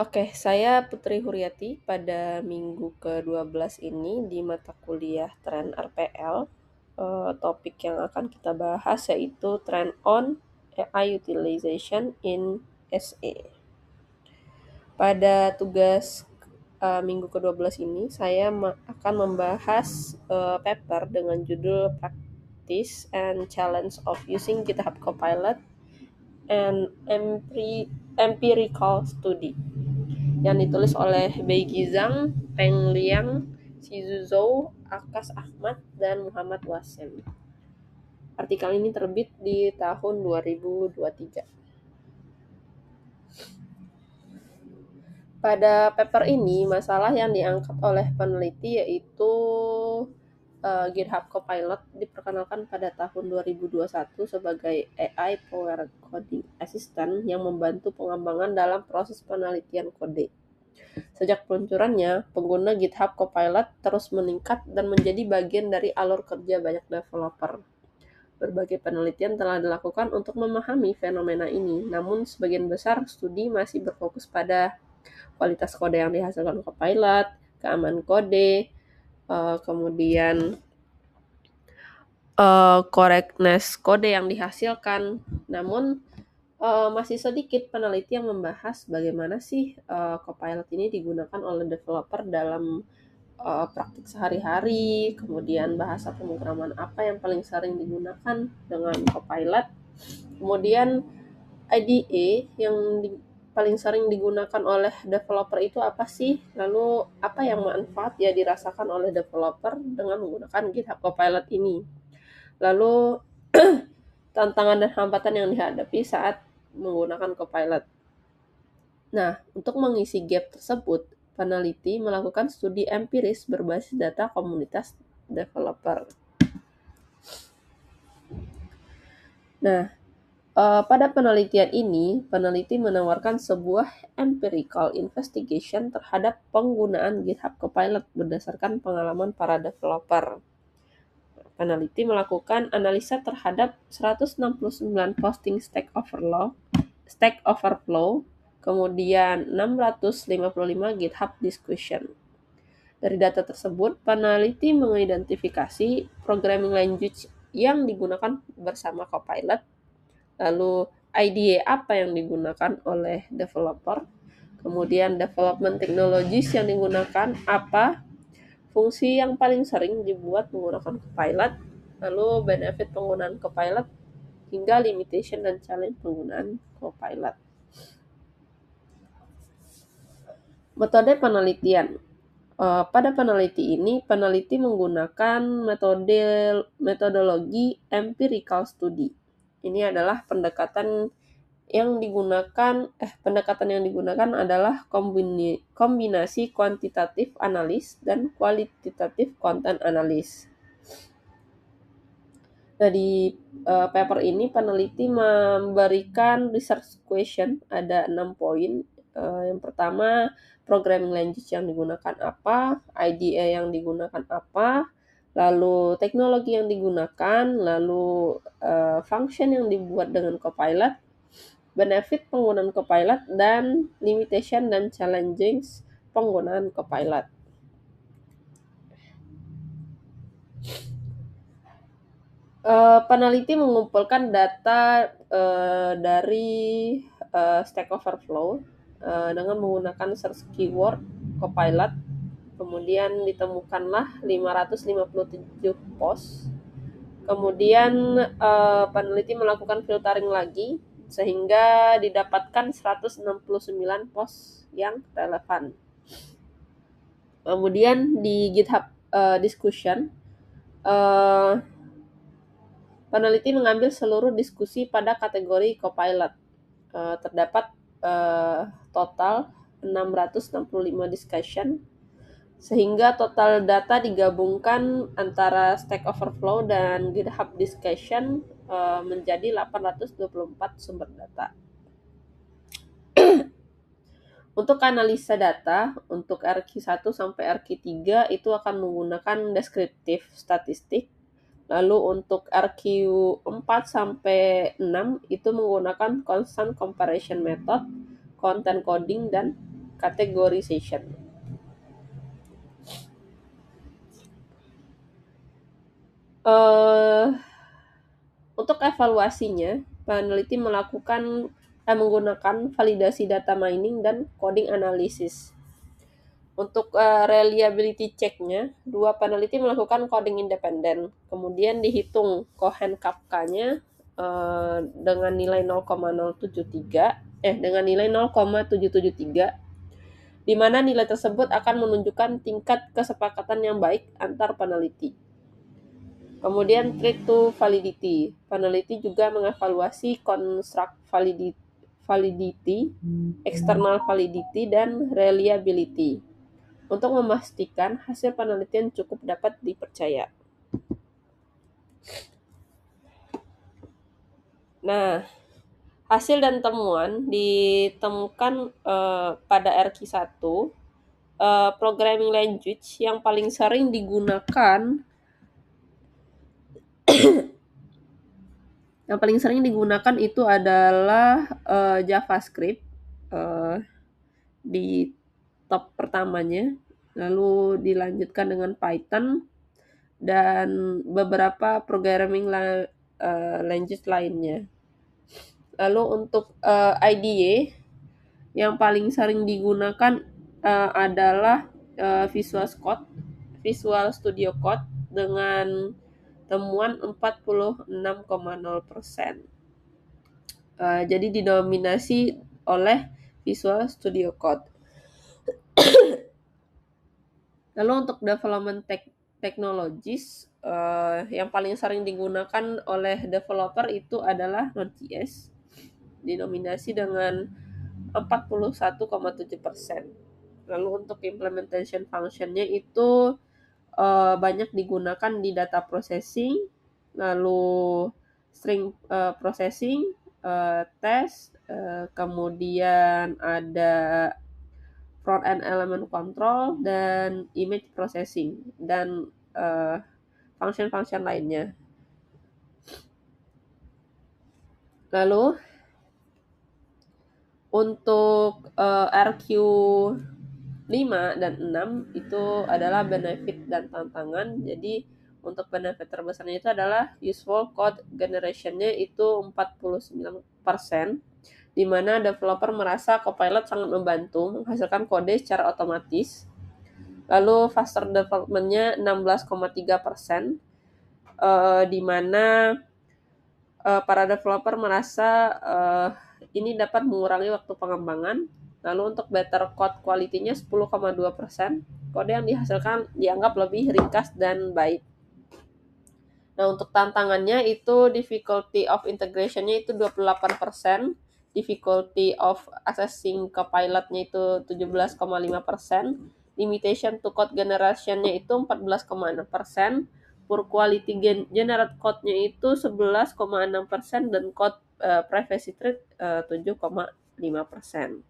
Oke, saya Putri Huryati. Pada minggu ke-12 ini di mata kuliah Tren RPL, topik yang akan kita bahas yaitu Trend on AI Utilization in SE. Pada tugas minggu ke-12 ini, saya akan membahas paper dengan judul Practice and Challenge of Using GitHub Copilot and Empirical Study yang ditulis oleh Beigi Zhang, Peng Liang, Shizu Zhou, Akas Ahmad, dan Muhammad Wasem. Artikel ini terbit di tahun 2023. Pada paper ini, masalah yang diangkat oleh peneliti yaitu GitHub Copilot diperkenalkan pada tahun 2021 sebagai AI Powered Coding Assistant yang membantu pengembangan dalam proses penelitian kode. Sejak peluncurannya, pengguna GitHub Copilot terus meningkat dan menjadi bagian dari alur kerja banyak developer. Berbagai penelitian telah dilakukan untuk memahami fenomena ini, namun sebagian besar studi masih berfokus pada kualitas kode yang dihasilkan Copilot, keamanan kode, kemudian correctness kode yang dihasilkan. Namun masih sedikit peneliti yang membahas bagaimana sih Copilot ini digunakan oleh developer dalam praktik sehari-hari, kemudian bahasa pemrograman apa yang paling sering digunakan dengan Copilot, kemudian IDE yang paling sering digunakan oleh developer itu apa sih, lalu apa yang manfaat ya dirasakan oleh developer dengan menggunakan GitHub Copilot ini, lalu tantangan dan hambatan yang dihadapi saat menggunakan Copilot. Nah, untuk mengisi gap tersebut, peneliti melakukan studi empiris berbasis data komunitas developer. Nah, pada penelitian ini, peneliti menawarkan sebuah empirical investigation terhadap penggunaan GitHub Copilot berdasarkan pengalaman para developer. Peneliti melakukan analisa terhadap 169 posting Stack Overflow, kemudian 655 GitHub discussion. Dari data tersebut, peneliti mengidentifikasi programming language yang digunakan bersama Copilot, lalu IDE apa yang digunakan oleh developer, kemudian development technologies yang digunakan apa, fungsi yang paling sering dibuat menggunakan Copilot, lalu benefit penggunaan Copilot, hingga limitation dan challenge penggunaan Copilot. Metode penelitian. Pada peneliti ini, peneliti menggunakan metodologi empirical study. Ini adalah pendekatan yang digunakan adalah kombinasi kuantitatif analis dan kualitatif content analis. Nah, di paper ini peneliti memberikan research question, ada 6 poin. Yang pertama, programming language yang digunakan apa, IDE yang digunakan apa, lalu teknologi yang digunakan, lalu function yang dibuat dengan Copilot, benefit penggunaan Copilot, dan limitation dan challenges penggunaan Copilot. Peneliti mengumpulkan data dari Stack Overflow dengan menggunakan search keyword Copilot. Kemudian ditemukanlah 557 post. Kemudian peneliti melakukan filtering lagi sehingga didapatkan 169 post yang relevan. Kemudian di GitHub discussion, peneliti mengambil seluruh diskusi pada kategori Copilot. Terdapat total 665 discussion, sehingga total data digabungkan antara Stack Overflow dan GitHub discussion menjadi 824 sumber data. Untuk analisa data, untuk RQ1 sampai RQ3 itu akan menggunakan deskriptif statistik. Lalu untuk RQ4 sampai 6 itu menggunakan constant comparison method, content coding, dan categorization. Untuk evaluasinya, peneliti menggunakan validasi data mining dan coding analysis. Untuk reliability check-nya, dua peneliti melakukan coding independen, kemudian dihitung Cohen Kappa-nya dengan nilai 0,773, di mana nilai tersebut akan menunjukkan tingkat kesepakatan yang baik antar peneliti. Kemudian treat to validity. Peneliti juga mengevaluasi construct validity, external validity, dan reliability untuk memastikan hasil penelitian cukup dapat dipercaya. Nah, hasil dan temuan ditemukan pada RQ1, programming language yang paling sering digunakan itu adalah JavaScript di top pertamanya, lalu dilanjutkan dengan Python dan beberapa programming language lainnya. Lalu untuk IDE yang paling sering digunakan adalah Visual Studio Code dengan temuan 46,0%. Jadi didominasi oleh Visual Studio Code. Lalu untuk development technologies yang paling sering digunakan oleh developer itu adalah Node.js, didominasi dengan 41,7%. Lalu untuk implementation functionnya itu banyak digunakan di data processing, lalu string processing, test, kemudian ada front end element control, dan image processing, dan function-function lainnya. Lalu untuk RQ5 dan 6 itu adalah benefit dan tantangan. Jadi untuk benefit terbesarnya itu adalah useful code generation-nya itu 49%, di mana developer merasa Copilot sangat membantu menghasilkan kode secara otomatis. Lalu faster development-nya 16,3%, di mana para developer merasa ini dapat mengurangi waktu pengembangan. Lalu untuk better code quality-nya 10,2%, kode yang dihasilkan dianggap lebih ringkas dan baik. Nah, untuk tantangannya itu difficulty of integration-nya itu 28%, difficulty of accessing Copilot-nya itu 17,5%, limitation to code generation-nya itu 14,6%, poor quality generate code-nya itu 11,6%, dan code privacy threat 7,5%.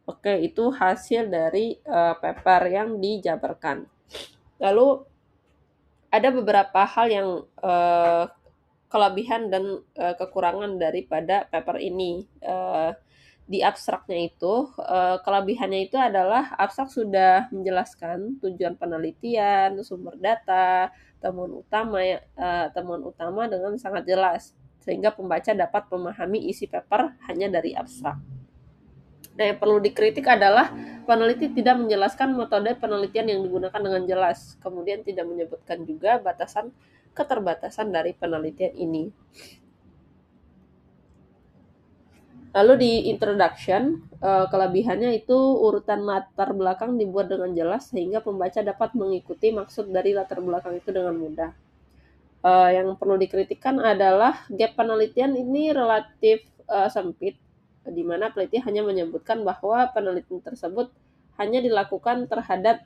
Oke, itu hasil dari paper yang dijabarkan. Lalu ada beberapa hal yang kelebihan dan kekurangan daripada paper ini. Di abstraknya itu, kelebihannya itu adalah abstrak sudah menjelaskan tujuan penelitian, sumber data, temuan utama dengan sangat jelas, sehingga pembaca dapat memahami isi paper hanya dari abstrak. Nah, yang perlu dikritik adalah peneliti tidak menjelaskan metode penelitian yang digunakan dengan jelas, kemudian tidak menyebutkan juga keterbatasan dari penelitian ini. Lalu di introduction, kelebihannya itu urutan latar belakang dibuat dengan jelas sehingga pembaca dapat mengikuti maksud dari latar belakang itu dengan mudah. Yang perlu dikritikkan adalah gap penelitian ini relatif sempit, di mana peneliti hanya menyebutkan bahwa penelitian tersebut hanya dilakukan terhadap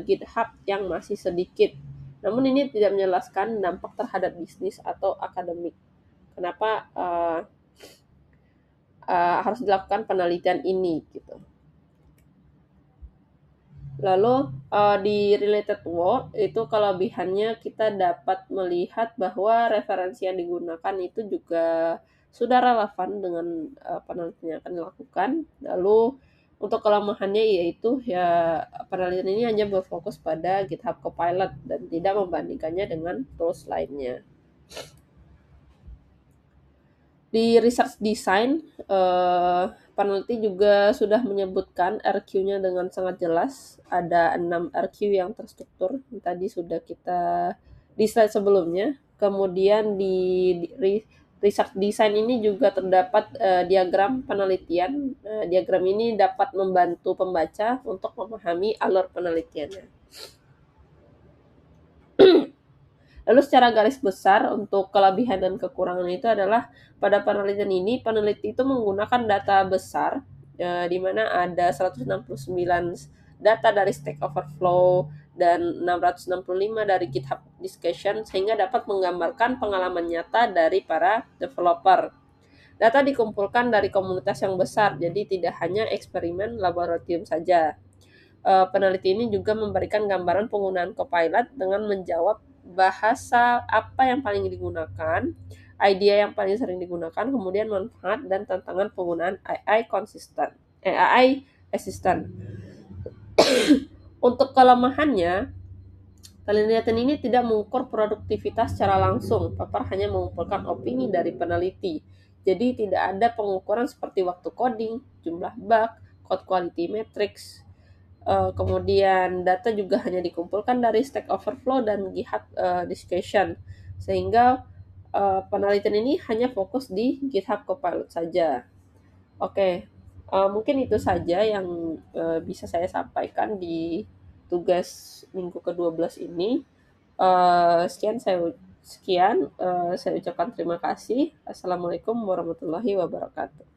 GitHub yang masih sedikit. Namun ini tidak menjelaskan dampak terhadap bisnis atau akademik. Kenapa harus dilakukan penelitian ini gitu. Lalu di related work itu kelebihannya kita dapat melihat bahwa referensi yang digunakan itu juga sudah relevan dengan penelitian yang akan dilakukan. Lalu Untuk kelemahannya yaitu ya penelitian ini hanya berfokus pada GitHub Copilot dan tidak membandingkannya dengan tools lainnya. Di research design, peneliti juga sudah menyebutkan RQ-nya dengan sangat jelas. Ada 6 RQ yang terstruktur, tadi sudah kita di slide sebelumnya. Kemudian di research design ini juga terdapat diagram penelitian. Diagram ini dapat membantu pembaca untuk memahami alur penelitiannya. Lalu secara garis besar untuk kelebihan dan kekurangan itu adalah pada penelitian ini peneliti itu menggunakan data besar di mana ada 169 data dari Stack Overflow dan 665 dari GitHub Discussion sehingga dapat menggambarkan pengalaman nyata dari para developer. Data dikumpulkan dari komunitas yang besar, jadi tidak hanya eksperimen laboratorium saja. Peneliti ini juga memberikan gambaran penggunaan Copilot dengan menjawab bahasa apa yang paling digunakan, idea yang paling sering digunakan, kemudian manfaat dan tantangan penggunaan AI assistant. Untuk kelemahannya, penelitian ini tidak mengukur produktivitas secara langsung. Paper hanya mengumpulkan opini dari peneliti. Jadi tidak ada pengukuran seperti waktu coding, jumlah bug, code quality metrics. Kemudian data juga hanya dikumpulkan dari Stack Overflow dan GitHub Discussion, sehingga penelitian ini hanya fokus di GitHub Copilot saja. Oke, mungkin itu saja yang bisa saya sampaikan di tugas minggu ke-12 ini. Sekian saya ucapkan terima kasih. Assalamualaikum warahmatullahi wabarakatuh.